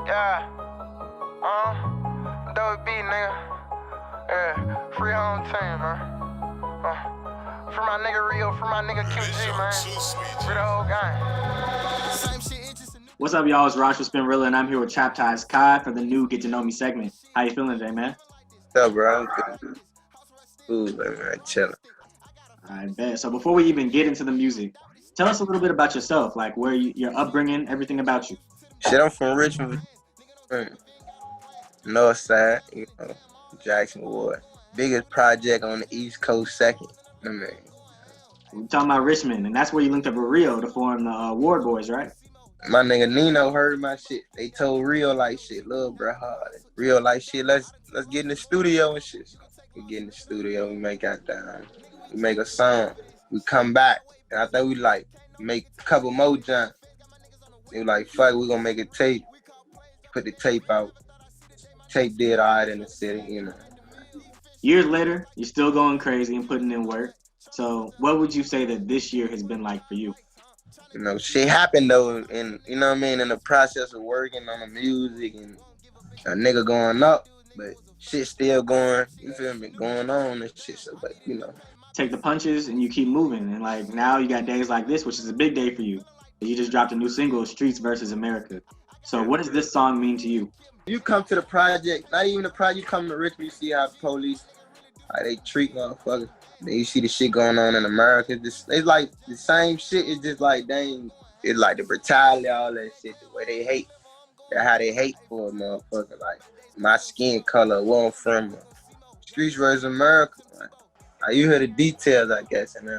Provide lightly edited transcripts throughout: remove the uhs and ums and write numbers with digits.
Yeah. Dope beat, nigga. Yeah. Free home team, man. Free my nigga Rio, free my nigga QG, man. Free the whole gang. What's up, y'all? It's Raj with Spinrilla, and I'm here with Traptize Kai for the new Get to Know Me segment. How you feeling today, man? What's up, bro? Ooh, man, chilling. I bet. So before we even get into the music, tell us a little bit about yourself, like where your upbringing, everything about you. Shit, I'm from Richmond, North Side, Jackson Ward. Biggest project on the East Coast, second. I mean, We're talking about Richmond, and that's where you linked up with Rio to form the Ward Boys, right? my nigga Nino heard my shit. They told Rio like shit, little bro, hard. Rio like shit. Let's get in the studio and shit. So we get in the studio. We make we make a song. We come back, and I thought we like make a couple more jumps. They were like, fuck, we gonna make a tape. Put the tape out. Tape did all right in the city, Years later, you're still going crazy and putting in work. So what would you say that this year has been like for you? Shit happened though, and you know what I mean, in the process of working on the music and a nigga going up, but shit still going, you feel me, going on and shit. So, but Take the punches and you keep moving. And like now you got days like this, which is a big day for you. You just dropped a new single, Streets versus Amerika. So what does this song mean to you? You come to the project, not even the project, you come to Richmond, you see how the police, how they treat motherfuckers. Then you see the shit going on in America. It's like the same shit. It's just like it's like the brutality, all that shit, the way they hate, how they hate for a motherfucker. Like my skin color, where I'm from, Streets versus Amerika. Like, you hear the details, I guess, and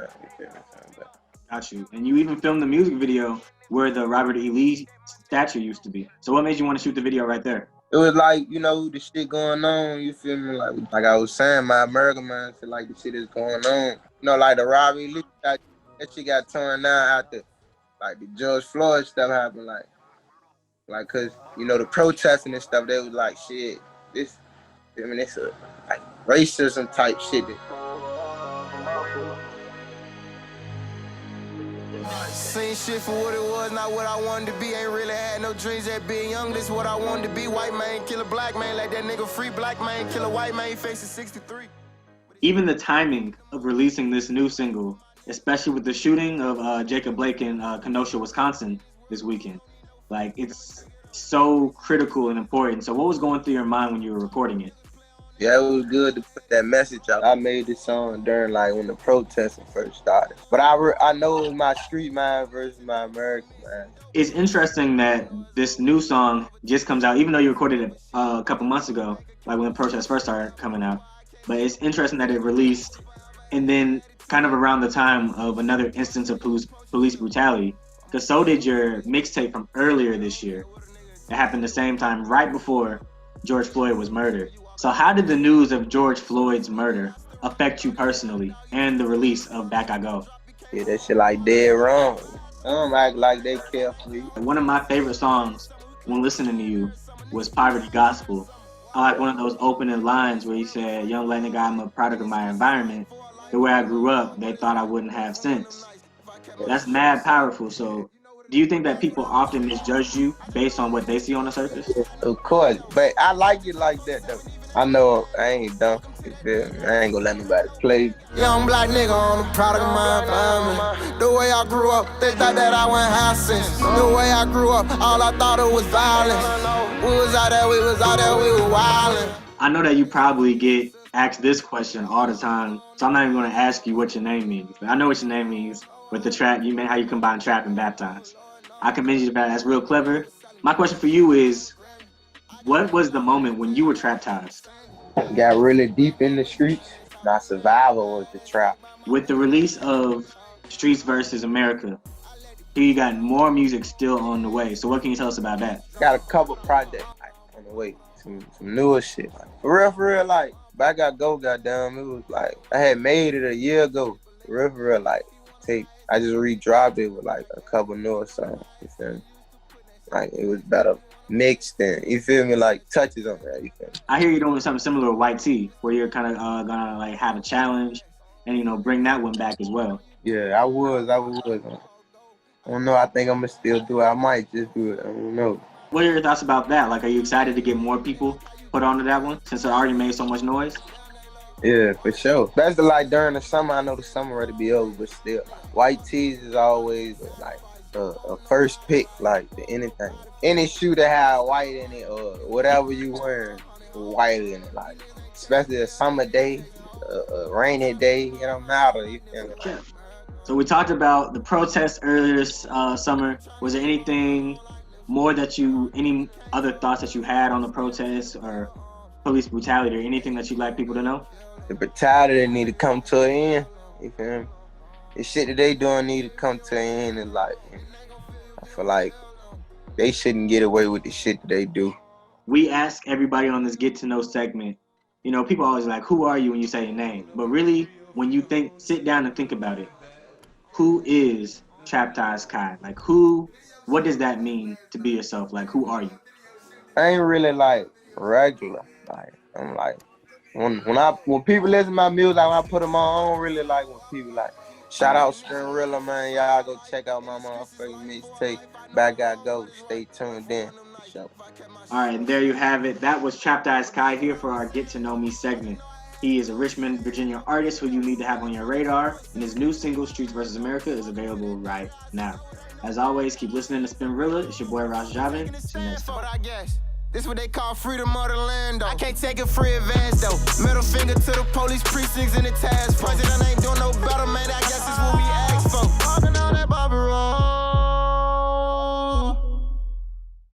Got you. And you even filmed the music video where the Robert E. Lee statue used to be. So what made you want to shoot the video right there? it was like, the shit going on, you feel me? Like I was saying, my American mindset, like the shit is going on. Like the Robert E. Lee, that shit got torn down after, like the George Floyd stuff happened, like, cause, the protesting and stuff, they was like, shit, it's a, like, racism type shit. Seen shit for what it was, not what I wanted to be. Ain't really had no dreams at being young. This what I wanted to be. White man kill a black man, like that nigga free. Black man kill a white man, facing 63. Even the timing of releasing this new single, especially with the shooting of Jacob Blake in Kenosha, Wisconsin this weekend, like it's so critical and important. So what was going through your mind when you were recording it? Yeah, it was good to put that message out. I made this song during when the protesting first started. But I know it was my street mind versus my American mind. It's interesting that this new song just comes out, even though you recorded it a couple months ago, like when the protests first started coming out. But it's interesting that it released and then kind of around the time of another instance of police brutality. Because so did your mixtape from earlier this year. It happened the same time, right before George Floyd was murdered. So how did the news of George Floyd's murder affect you personally and the release of Back I Go? Yeah, that shit like dead wrong. I don't act like they care for you. One of my favorite songs when listening to you was Poverty Gospel. I like one of those opening lines where you said, young Latin guy, I'm a product of my environment. The way I grew up, they thought I wouldn't have sense. That's mad powerful. So do you think that people often misjudge you based on what they see on the surface? Of course, but I like it like that though. I know I ain't dumb. I ain't gonna let nobody play. Young black nigga on the product of my environment. The way I grew up, they thought that I went high sense. The way I grew up, all I thought it was violence. We was out there, we were wildin'. I know that you probably get asked this question all the time, so I'm not even gonna ask you what your name means. But I know what your name means with the trap, how you combine trap and baptize. I commend you for that, that's real clever. My question for you is, what was the moment when you were traptized? Got really deep in the streets. My survival was the trap. With the release of Streets versus Amerika, you got more music still on the way. So what can you tell us about that? Got a couple projects on the way. Some newer shit. For real, like, Back I Go, goddamn, it was like, I had made it a year ago. For real, like, tape. I just re-dropped it with like a couple newer songs, you feel me? Like, it was better mixed in, you feel me? Like, touches on that, you feel me? I hear you're doing something similar with White T, where you're kind of gonna like have a challenge and, bring that one back as well. Yeah, I was. I don't know, I think I'm gonna still do it. I might just do it, I don't know. What are your thoughts about that? Like, are you excited to get more people put onto that one since it already made so much noise? Yeah, for sure. Especially like during the summer. I know the summer ready to be over, but still, white tees is always like a first pick, like to anything. Any shoe that have white in it or whatever you wearing, white in it. Like especially a summer day, a rainy day, it don't matter. You feel me? Okay. So we talked about the protests earlier this summer. Was there anything more any other thoughts that you had on the protests or police brutality or anything that you'd like people to know? The brutality need to come to an end. You feel me? The shit that they doing need to come to an end. And like, I feel like they shouldn't get away with the shit that they do. We ask everybody on this Get to Know segment, you know, people always like, who are you when you say your name? But really, when you sit down and think about it, who is Traptize Kai? Like, what does that mean to be yourself? Like, who are you? I ain't really like regular. Like, I'm like, when people listen to my music, like, when I put them on, I don't really like when people like, shout out Spinrilla, man. Y'all go check out my motherfucking mixtape. Back I go. Stay tuned in. For sure. All right, and there you have it. That was Traptize Kai here for our Get to Know Me segment. He is a Richmond, Virginia artist who you need to have on your radar, and his new single, Streets vs. America, is available right now. As always, keep listening to Spinrilla. It's your boy, Ross Javin. See you next time. This what they call freedom of the land, though. I can't take a free advance, though. Middle finger to the police precincts and the task force. President ain't doing no better, man. I guess it's what we ask.